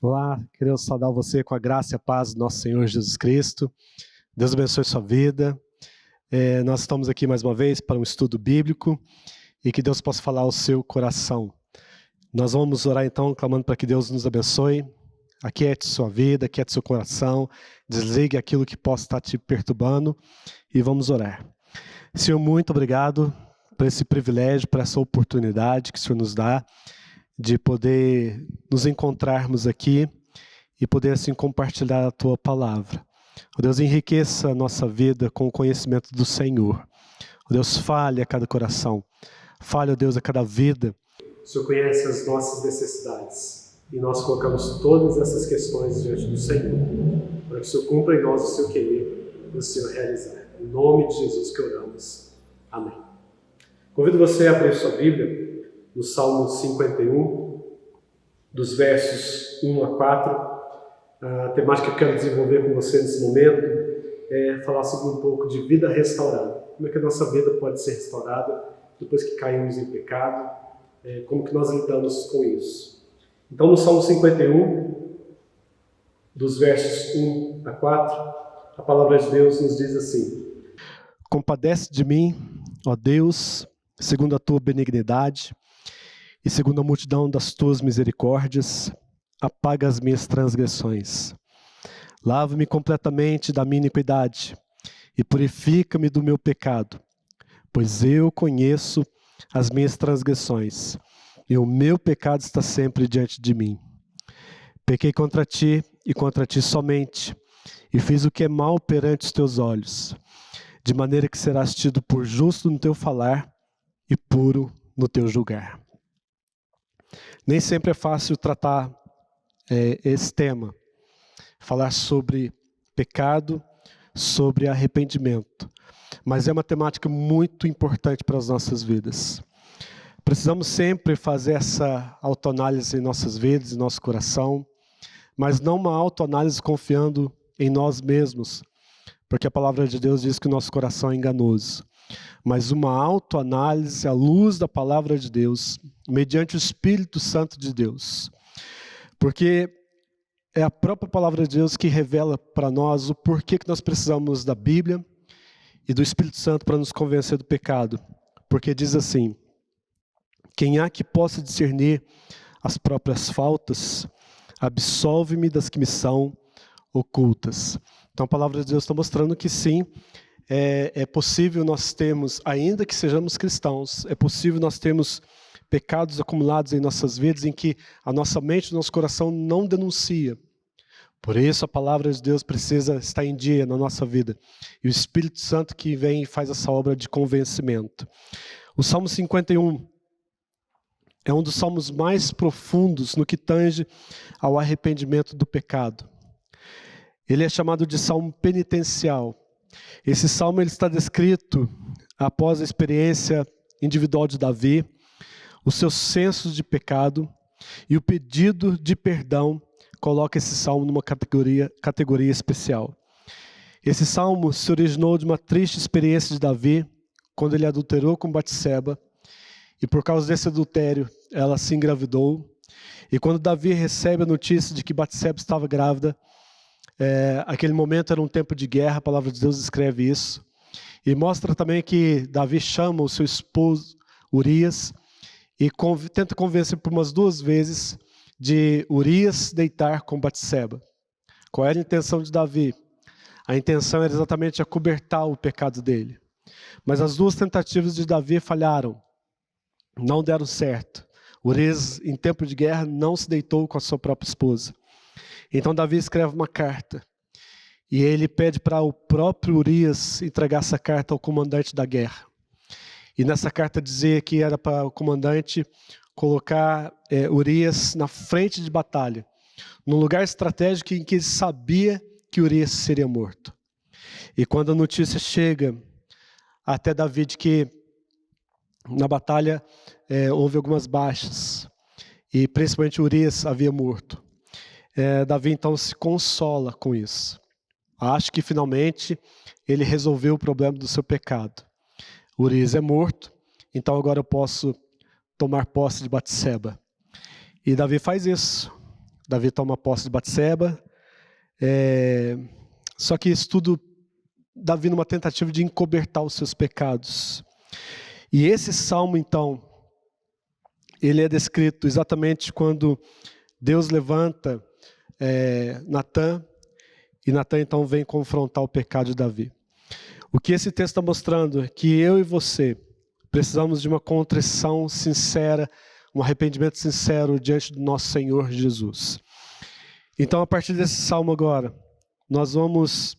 Olá, queremos saudar você com a graça e a paz do nosso Senhor Jesus Cristo. Deus abençoe sua vida. Nós estamos aqui mais uma vez para um estudo bíblico e que Deus possa falar ao seu coração. Nós vamos orar então, clamando para que Deus nos abençoe, aquiete sua vida, aquiete seu coração, desligue aquilo que possa estar te perturbando e vamos orar. Senhor, muito obrigado por esse privilégio, por essa oportunidade que o Senhor nos dá de poder nos encontrarmos aqui e poder assim compartilhar a Tua palavra. Ó Deus, enriqueça a nossa vida com o conhecimento do Senhor. Ó Deus, fale a cada coração, fale, ó Deus, a cada vida. O Senhor conhece as nossas necessidades e nós colocamos todas essas questões diante do Senhor, para que o Senhor cumpra em nós o seu querer e o Senhor realizar. Em nome de Jesus que oramos. Amém. Convido você a abrir sua Bíblia no Salmo 51, dos versos 1 a 4. A temática que eu quero desenvolver com você nesse momento é falar sobre um pouco de vida restaurada. Como é que a nossa vida pode ser restaurada depois que caímos em pecado? Como que nós lidamos com isso? Então, no Salmo 51, dos versos 1 a 4, a palavra de Deus nos diz assim: Compadece de mim, ó Deus, segundo a tua benignidade, e segundo a multidão das tuas misericórdias, apaga as minhas transgressões. Lava-me completamente da minha iniquidade e purifica-me do meu pecado, pois eu conheço as minhas transgressões e o meu pecado está sempre diante de mim. Pequei contra ti e contra ti somente, e fiz o que é mal perante os teus olhos, de maneira que serás tido por justo no teu falar e puro no teu julgar. Nem sempre é fácil tratar esse tema, falar sobre pecado, sobre arrependimento, mas é uma temática muito importante para as nossas vidas. Precisamos sempre fazer essa autoanálise em nossas vidas, em nosso coração, mas não uma autoanálise confiando em nós mesmos, porque a palavra de Deus diz que o nosso coração é enganoso. Mas uma autoanálise à luz da palavra de Deus, mediante o Espírito Santo de Deus. Porque é a própria palavra de Deus que revela para nós o porquê que nós precisamos da Bíblia e do Espírito Santo para nos convencer do pecado. Porque diz assim: quem há que possa discernir as próprias faltas, absolve-me das que me são ocultas. Então a palavra de Deus está mostrando que sim, é possível nós termos, ainda que sejamos cristãos, é possível nós termos pecados acumulados em nossas vidas em que a nossa mente e o nosso coração não denuncia. Por isso a palavra de Deus precisa estar em dia na nossa vida. E o Espírito Santo que vem e faz essa obra de convencimento. O Salmo 51 é um dos salmos mais profundos no que tange ao arrependimento do pecado. Ele é chamado de salmo penitencial. Esse salmo ele está descrito após a experiência individual de Davi, os seus sensos de pecado e o pedido de perdão coloca esse salmo numa categoria especial. Esse salmo se originou de uma triste experiência de Davi, quando ele adulterou com Batseba, e por causa desse adultério ela se engravidou, e quando Davi recebe a notícia de que Batseba estava grávida, aquele momento era um tempo de guerra, a palavra de Deus escreve isso, e mostra também que Davi chama o seu esposo Urias e tenta convencer por umas 2 vezes de Urias deitar com Batseba. Qual era a intenção de Davi? A intenção era exatamente acobertar o pecado dele. Mas as 2 tentativas de Davi falharam, não deram certo. Urias, em tempo de guerra, não se deitou com a sua própria esposa. Então Davi escreve uma carta e ele pede para o próprio Urias entregar essa carta ao comandante da guerra. E nessa carta dizia que era para o comandante colocar Urias na frente de batalha, num lugar estratégico em que ele sabia que Urias seria morto. E quando a notícia chega até Davi de que na batalha houve algumas baixas, e principalmente Urias havia morto, Davi então se consola com isso. Acho que finalmente ele resolveu o problema do seu pecado. Urias é morto, então agora eu posso tomar posse de Batseba. E Davi faz isso. Davi toma posse de Batseba. Só que isso tudo, Davi numa tentativa de encobertar os seus pecados. E esse salmo, então, ele é descrito exatamente quando Deus levanta Natã, e Natã então vem confrontar o pecado de Davi. O que esse texto está mostrando é que eu e você precisamos de uma contrição sincera, um arrependimento sincero diante do nosso Senhor Jesus. Então, a partir desse salmo agora, nós vamos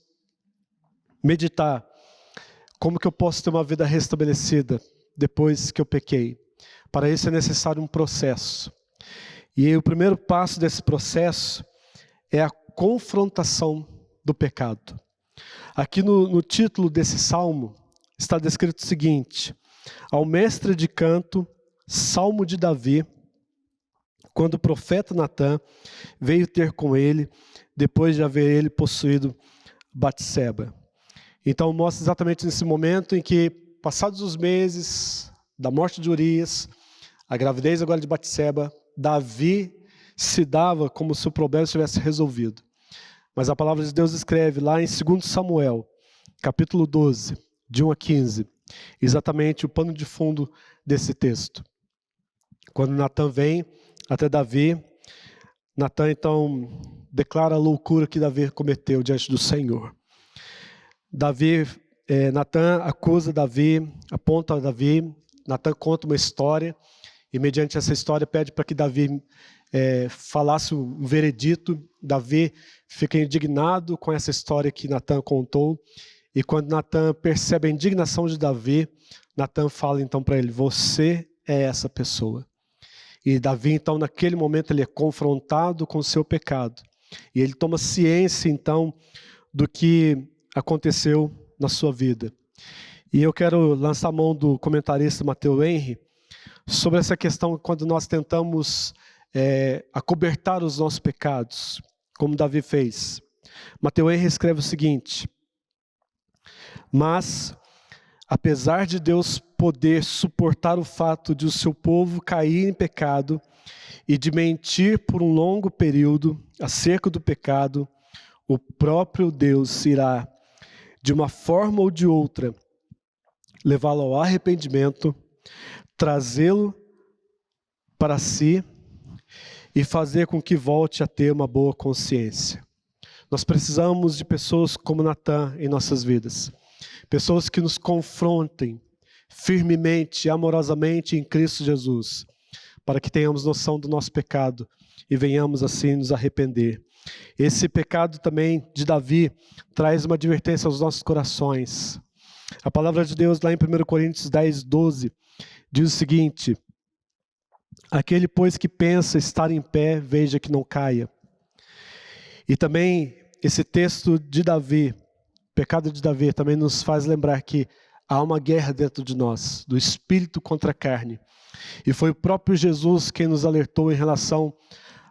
meditar como que eu posso ter uma vida restabelecida depois que eu pequei. Para isso é necessário um processo. E o primeiro passo desse processo é a confrontação do pecado. Aqui no título desse salmo está descrito o seguinte: ao mestre de canto, salmo de Davi, quando o profeta Natã veio ter com ele, depois de haver ele possuído Batseba. Então mostra exatamente nesse momento em que, passados os meses da morte de Urias, a gravidez agora de Batseba, Davi se dava como se o problema estivesse resolvido. Mas a palavra de Deus escreve lá em 2 Samuel, capítulo 12, de 1 a 15, exatamente o pano de fundo desse texto. Quando Natã vem até Davi, Natã então declara a loucura que Davi cometeu diante do Senhor. Natã acusa Davi, aponta a Davi, Natã conta uma história, e mediante essa história pede para que Davi falasse um veredito. Davi fica indignado com essa história que Natã contou, e quando Natã percebe a indignação de Davi, Natã fala então para ele: você é essa pessoa. E Davi então naquele momento ele é confrontado com o seu pecado, e ele toma ciência então do que aconteceu na sua vida. E eu quero lançar a mão do comentarista Matheus Henry sobre essa questão quando nós tentamos acobertar os nossos pecados, como Davi fez. Matheus Henry escreve o seguinte: mas, apesar de Deus poder suportar o fato de o seu povo cair em pecado e de mentir por um longo período acerca do pecado, o próprio Deus irá, de uma forma ou de outra, levá-lo ao arrependimento, trazê-lo para si e fazer com que volte a ter uma boa consciência. Nós precisamos de pessoas como Natã em nossas vidas. Pessoas que nos confrontem firmemente, amorosamente em Cristo Jesus, para que tenhamos noção do nosso pecado e venhamos assim nos arrepender. Esse pecado também de Davi traz uma advertência aos nossos corações. A palavra de Deus lá em 1 Coríntios 10, 12, diz o seguinte: aquele, pois, que pensa estar em pé, veja que não caia. E também esse texto de Davi, pecado de Davi, também nos faz lembrar que há uma guerra dentro de nós, do espírito contra a carne. E foi o próprio Jesus quem nos alertou em relação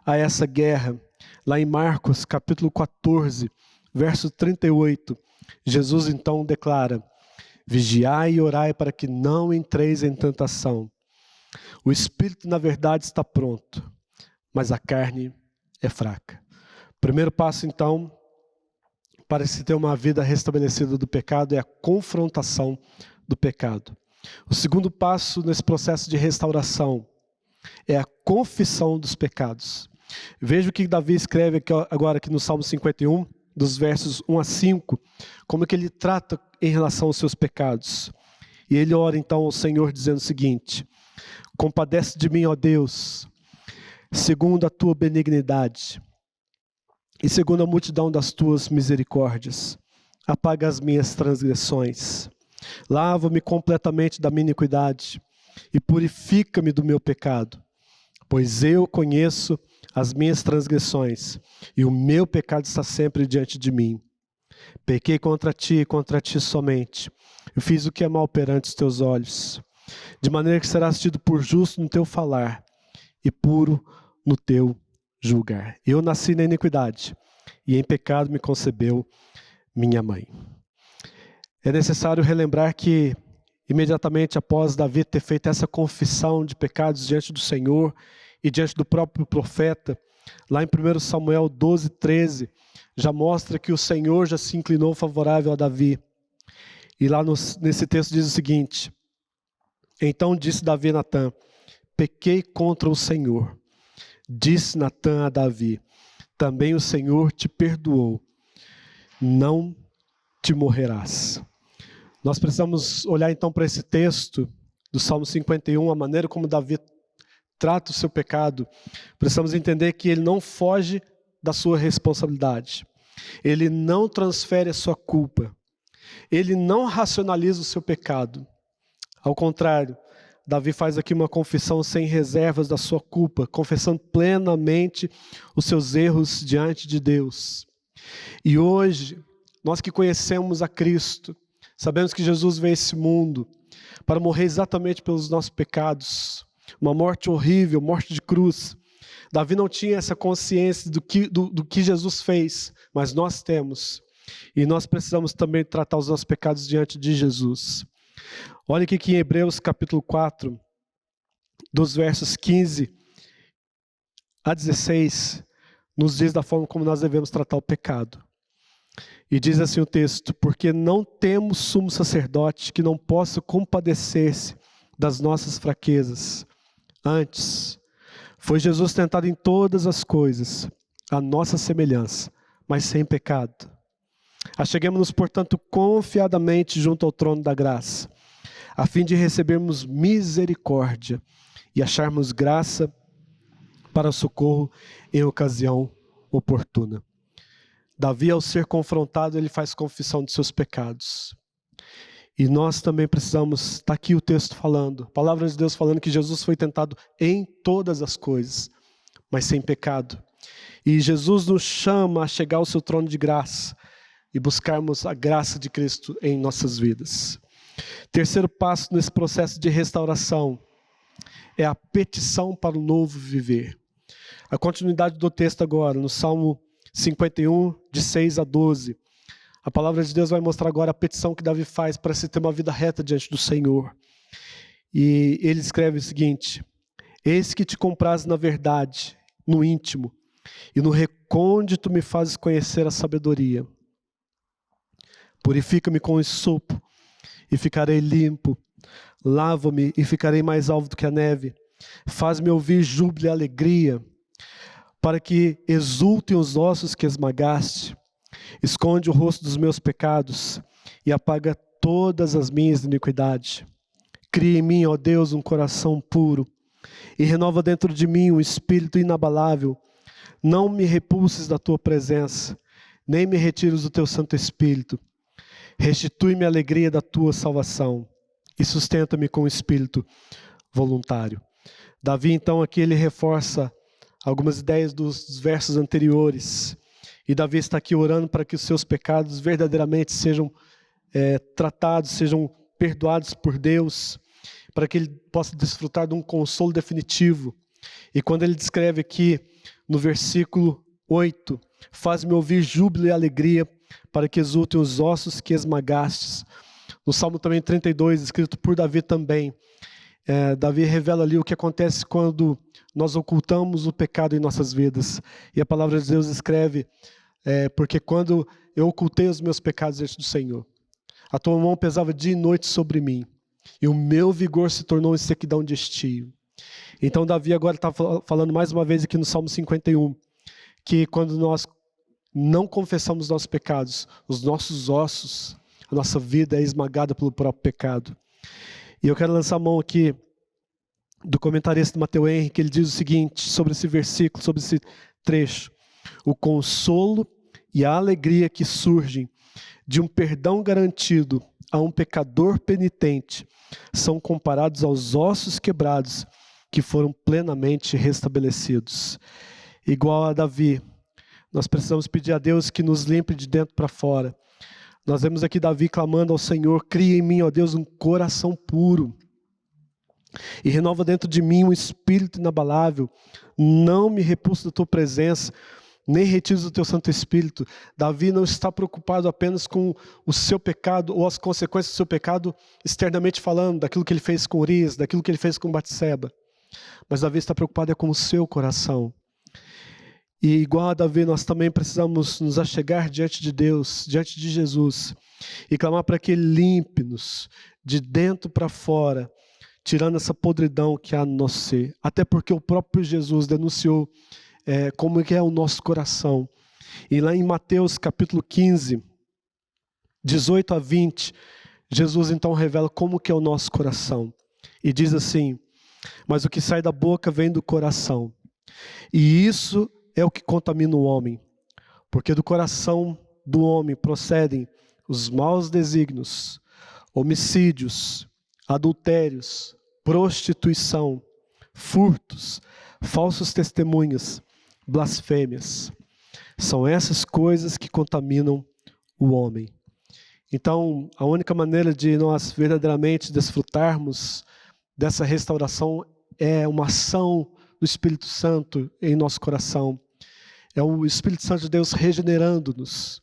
a essa guerra. Lá em Marcos, capítulo 14, verso 38, Jesus então declara: vigiai e orai para que não entreis em tentação. O espírito, na verdade, está pronto, mas a carne é fraca. Primeiro passo, então, para se ter uma vida restabelecida do pecado é a confrontação do pecado. O segundo passo nesse processo de restauração é a confissão dos pecados. Veja o que Davi escreve agora aqui no Salmo 51, dos versos 1 a 5, como que ele trata em relação aos seus pecados. E ele ora então ao Senhor dizendo o seguinte: compadece de mim, ó Deus, segundo a tua benignidade e segundo a multidão das tuas misericórdias. Apaga as minhas transgressões. Lava-me completamente da minha iniquidade e purifica-me do meu pecado. Pois eu conheço as minhas transgressões e o meu pecado está sempre diante de mim. Pequei contra ti e contra ti somente. Eu fiz o que é mal perante os teus olhos. De maneira que serás tido por justo no teu falar e puro no teu julgar. Eu nasci na iniquidade e em pecado me concebeu minha mãe. É necessário relembrar que imediatamente após Davi ter feito essa confissão de pecados diante do Senhor e diante do próprio profeta, Lá em 1 Samuel 12:13, já mostra que o Senhor já se inclinou favorável a Davi. E lá nesse texto diz o seguinte: então disse Davi a Natã: pequei contra o Senhor. Disse Natã a Davi: também o Senhor te perdoou, não te morrerás. Nós precisamos olhar então para esse texto do Salmo 51, a maneira como Davi trata o seu pecado. Precisamos entender que ele não foge da sua responsabilidade. Ele não transfere a sua culpa. Ele não racionaliza o seu pecado. Ao contrário, Davi faz aqui uma confissão sem reservas da sua culpa, confessando plenamente os seus erros diante de Deus. E hoje, nós que conhecemos a Cristo, sabemos que Jesus veio a esse mundo para morrer exatamente pelos nossos pecados, uma morte horrível, morte de cruz. Davi não tinha essa consciência do que Jesus fez, mas nós temos. E nós precisamos também tratar os nossos pecados diante de Jesus. Olha aqui que em Hebreus capítulo 4, dos versos 15 a 16, nos diz da forma como nós devemos tratar o pecado. E diz assim o texto: porque não temos sumo sacerdote que não possa compadecer-se das nossas fraquezas. Antes, foi Jesus tentado em todas as coisas, à nossa semelhança, mas sem pecado. Acheguemo-nos, portanto, confiadamente junto ao trono da graça, a fim de recebermos misericórdia e acharmos graça para socorro em ocasião oportuna. Davi, ao ser confrontado, ele faz confissão de seus pecados. E nós também precisamos, está aqui o texto falando, a palavra de Deus falando que Jesus foi tentado em todas as coisas, mas sem pecado. E Jesus nos chama a chegar ao seu trono de graça e buscarmos a graça de Cristo em nossas vidas. Terceiro passo nesse processo de restauração é a petição para o novo viver. A continuidade do texto agora, no Salmo 51, de 6 a 12. A palavra de Deus vai mostrar agora a petição que Davi faz para se ter uma vida reta diante do Senhor. E ele escreve o seguinte: eis que te compraz na verdade, no íntimo, e no recôndito me fazes conhecer a sabedoria. Purifica-me com esopo, e ficarei limpo. Lava-me, e ficarei mais alvo do que a neve. Faz-me ouvir júbilo e alegria, para que exultem os ossos que esmagaste. Esconde o rosto dos meus pecados, e apaga todas as minhas iniquidades. Cria em mim, ó Deus, um coração puro, e renova dentro de mim um espírito inabalável. Não me repulses da tua presença, nem me retires do teu Santo Espírito. Restitui-me a alegria da tua salvação, e sustenta-me com o espírito voluntário. Davi, então, aqui ele reforça algumas ideias dos versos anteriores. E Davi está aqui orando para que os seus pecados verdadeiramente sejam tratados, sejam perdoados por Deus, para que ele possa desfrutar de um consolo definitivo. E quando ele descreve aqui no versículo 8, faz-me ouvir júbilo e alegria, para que exultem os ossos que esmagastes. No Salmo também 32, escrito por Davi também, Davi revela ali o que acontece quando nós ocultamos o pecado em nossas vidas. E a palavra de Deus escreve, porque quando eu ocultei os meus pecados diante do Senhor, a tua mão pesava dia e noite sobre mim, e o meu vigor se tornou em sequidão de estio. Então Davi agora está falando mais uma vez aqui no Salmo 51, que quando nós não confessamos nossos pecados, os nossos ossos, a nossa vida é esmagada pelo próprio pecado. E eu quero lançar a mão aqui do comentarista Mateus Henrique, que ele diz o seguinte sobre esse versículo, sobre esse trecho: o consolo e a alegria que surgem de um perdão garantido a um pecador penitente são comparados aos ossos quebrados que foram plenamente restabelecidos. Igual a Davi, nós precisamos pedir a Deus que nos limpe de dentro para fora. Nós vemos aqui Davi clamando ao Senhor: cria em mim, ó Deus, um coração puro, e renova dentro de mim um espírito inabalável. Não me repulse da tua presença, nem retires o teu Santo Espírito. Davi não está preocupado apenas com o seu pecado ou as consequências do seu pecado externamente falando, daquilo que ele fez com Urias, daquilo que ele fez com Batseba. Mas Davi está preocupado com o seu coração. E igual a Davi, nós também precisamos nos achegar diante de Deus, diante de Jesus, e clamar para que Ele limpe-nos de dentro para fora, tirando essa podridão que há no nosso ser. Até porque o próprio Jesus denunciou como que é o nosso coração. E lá em Mateus capítulo 15, 18 a 20, Jesus então revela como que é o nosso coração. E diz assim: mas o que sai da boca vem do coração. E isso é o que contamina o homem, porque do coração do homem procedem os maus desígnios, homicídios, adultérios, prostituição, furtos, falsos testemunhos, blasfêmias. São essas coisas que contaminam o homem. Então, a única maneira de nós verdadeiramente desfrutarmos dessa restauração é uma ação do Espírito Santo em nosso coração. É o Espírito Santo de Deus regenerando-nos.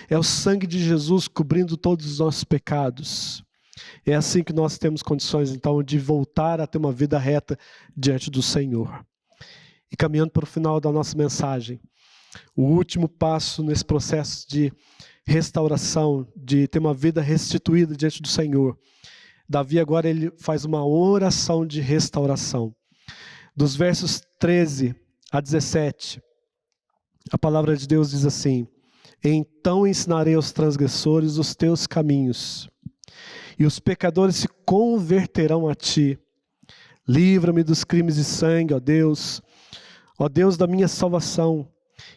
É o sangue de Jesus cobrindo todos os nossos pecados. É assim que nós temos condições, então, de voltar a ter uma vida reta diante do Senhor. E caminhando para o final da nossa mensagem, o último passo nesse processo de restauração, de ter uma vida restituída diante do Senhor. Davi agora ele faz uma oração de restauração. Dos versos 13 a 17, a palavra de Deus diz assim: então ensinarei aos transgressores os teus caminhos, e os pecadores se converterão a ti. Livra-me dos crimes de sangue, ó Deus da minha salvação,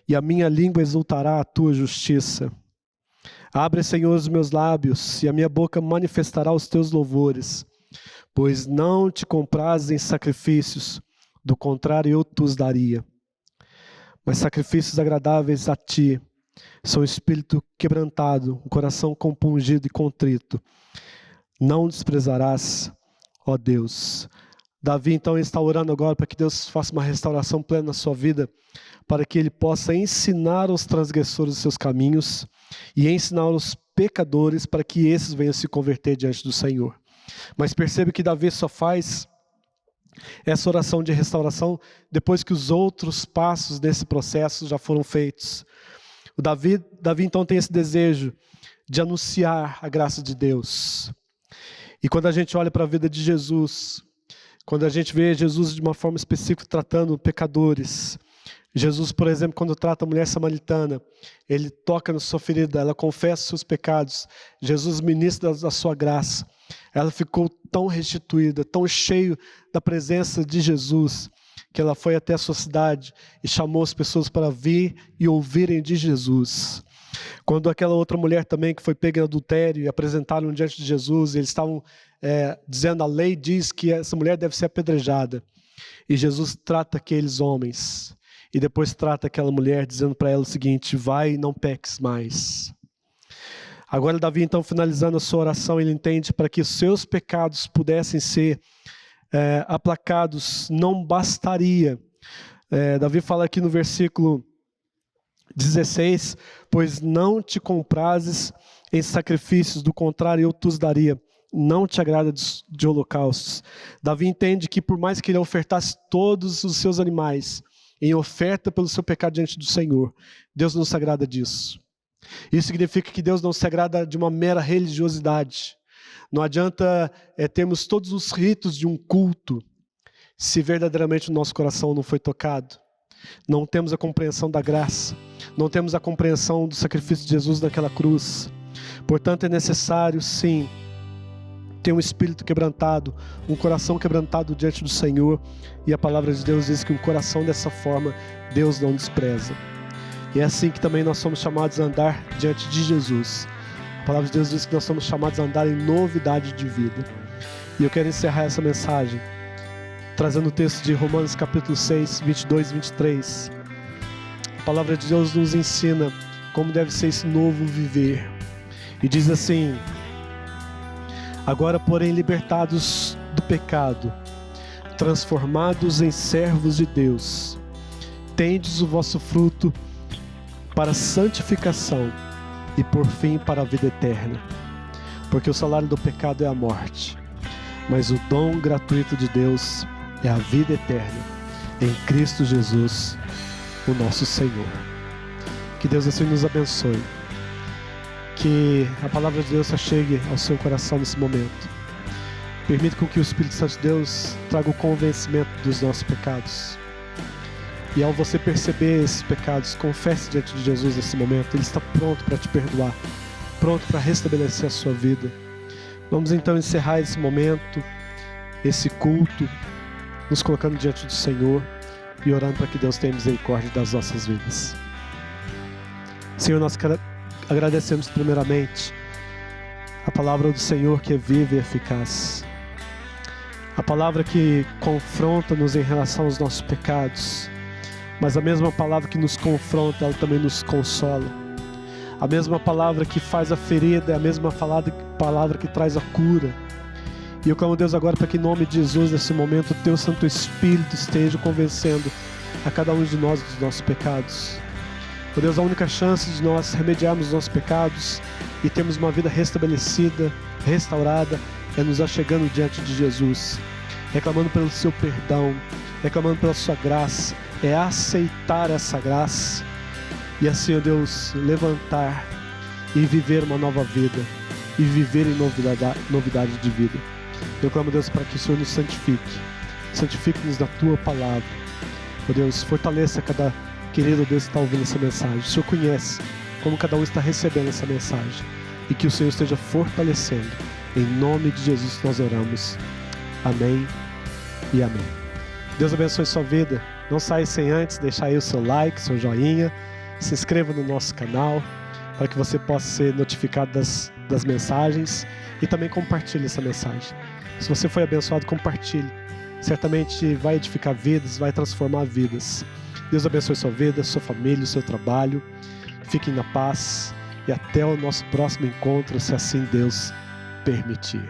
e a minha língua exultará a tua justiça. Abre, Senhor, os meus lábios, e a minha boca manifestará os teus louvores, pois não te comprazes em sacrifícios, do contrário eu te os daria. Mas sacrifícios agradáveis a ti são espírito quebrantado, um coração compungido e contrito. Não desprezarás, ó Deus. Davi então está orando agora para que Deus faça uma restauração plena na sua vida, para que Ele possa ensinar aos transgressores os seus caminhos e ensinar aos pecadores para que esses venham se converter diante do Senhor. Mas percebe que Davi só faz essa oração de restauração depois que os outros passos desse processo já foram feitos. O Davi então tem esse desejo de anunciar a graça de Deus. E quando a gente olha para a vida de Jesus, quando a gente vê Jesus de uma forma específica tratando pecadores, Jesus, por exemplo, quando trata a mulher samaritana, Ele toca na sua ferida, ela confessa os seus pecados, Jesus ministra a sua graça. Ela ficou tão restituída, tão cheia da presença de Jesus, que ela foi até a sua cidade e chamou as pessoas para vir e ouvirem de Jesus. Quando aquela outra mulher também que foi pega em adultério e apresentaram diante de Jesus, eles estavam dizendo, a lei diz que essa mulher deve ser apedrejada. E Jesus trata aqueles homens e depois trata aquela mulher dizendo para ela o seguinte: vai e não peques mais. Agora Davi então, finalizando a sua oração, ele entende para que os seus pecados pudessem ser aplacados, não bastaria. Davi fala aqui no versículo 16, pois não te comprazes em sacrifícios, do contrário eu te os daria. Não te agrada de holocaustos. Davi entende que por mais que ele ofertasse todos os seus animais em oferta pelo seu pecado diante do Senhor, Deus não se agrada disso. Isso significa que Deus não se agrada de uma mera religiosidade. Não adianta termos todos os ritos de um culto se verdadeiramente o nosso coração não foi tocado. Não temos a compreensão da graça, não temos a compreensão do sacrifício de Jesus naquela cruz. Portanto, é necessário, sim, ter um espírito quebrantado, um coração quebrantado diante do Senhor. E a palavra de Deus diz que um coração dessa forma, Deus não despreza. E é assim que também nós somos chamados a andar diante de Jesus. A palavra de Deus diz que nós somos chamados a andar em novidade de vida. E eu quero encerrar essa mensagem trazendo o texto de Romanos capítulo 6, 22 e 23. A palavra de Deus nos ensina como deve ser esse novo viver. E diz assim: agora, porém, libertados do pecado, transformados em servos de Deus, tendes o vosso fruto para a santificação e por fim para a vida eterna. Porque o salário do pecado é a morte, mas o dom gratuito de Deus é a vida eterna em Cristo Jesus, o nosso Senhor. Que Deus assim nos abençoe. Que a palavra de Deus chegue ao seu coração nesse momento. Permita com que o Espírito Santo de Deus traga o convencimento dos nossos pecados. E ao você perceber esses pecados, confesse diante de Jesus nesse momento. Ele está pronto para te perdoar, pronto para restabelecer a sua vida. Vamos então encerrar esse momento, esse culto, nos colocando diante do Senhor e orando para que Deus tenha misericórdia das nossas vidas. Senhor, nós agradecemos primeiramente a palavra do Senhor que é viva e eficaz. A palavra que confronta-nos em relação aos nossos pecados, mas a mesma palavra que nos confronta, ela também nos consola. A mesma palavra que faz a ferida é a mesma palavra que traz a cura. E eu clamo, Deus, agora para que em nome de Jesus, nesse momento, o Teu Santo Espírito esteja convencendo a cada um de nós dos nossos pecados. Ó Deus, a única chance de nós remediarmos os nossos pecados e termos uma vida restabelecida, restaurada, é nos achegando diante de Jesus, reclamando pelo Seu perdão, reclamando pela Sua graça, é aceitar essa graça e assim, ó Deus, levantar e viver uma nova vida e viver em novidade de vida. Eu clamo, Deus, para que o Senhor nos santifique-nos na Tua palavra. Ó Deus, fortaleça cada querido Deus que está ouvindo essa mensagem. O Senhor conhece como cada um está recebendo essa mensagem e que o Senhor esteja fortalecendo. Em nome de Jesus nós oramos. Amém e amém. Deus abençoe sua vida. Não saia sem antes deixar aí o seu like, seu joinha. Se inscreva no nosso canal para que você possa ser notificado das mensagens e também compartilhe essa mensagem. Se você foi abençoado, compartilhe. Certamente vai edificar vidas, vai transformar vidas. Deus abençoe sua vida, sua família, o seu trabalho. Fiquem na paz e até o nosso próximo encontro, se assim Deus permitir.